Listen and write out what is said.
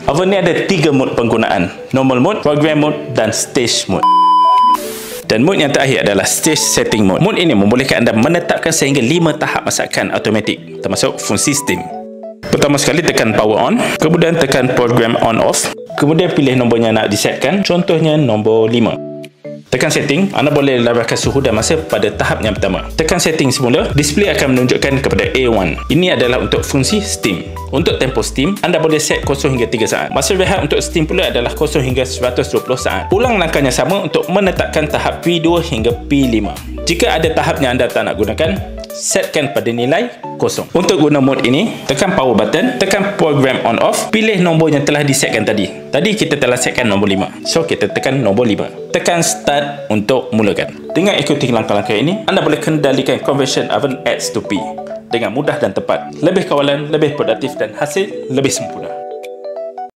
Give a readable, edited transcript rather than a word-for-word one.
Oven ni ada 3 mode penggunaan: normal mode, program mode dan stage mode. Dan mode yang terakhir adalah stage setting mode. Mode ini membolehkan anda menetapkan sehingga 5 tahap masakan automatik, termasuk fungsi steam. Pertama sekali tekan power on, kemudian tekan program on off, kemudian pilih nombor yang nak disetkan, contohnya nombor 5. Tekan setting, anda boleh laraskan suhu dan masa pada tahap yang pertama. Tekan setting semula, display akan menunjukkan kepada A1. Ini adalah untuk fungsi steam. Untuk tempoh steam, anda boleh set 0 hingga 3 saat. Masa rehat untuk steam pula adalah 0 hingga 120 saat. Ulang langkahnya sama untuk menetapkan tahap P2 hingga P5. Jika ada tahap yang anda tak nak gunakan, setkan pada nilai 0. Untuk guna mode ini, tekan power button, tekan program on off, pilih nombor yang telah disetkan tadi. Tadi kita telah setkan nombor 5. So kita tekan nombor 5. Tekan start untuk mulakan. Dengan ikuti langkah-langkah ini, anda boleh kendalikan convection oven X to P dengan mudah dan tepat. Lebih kawalan, lebih produktif dan hasil lebih sempurna.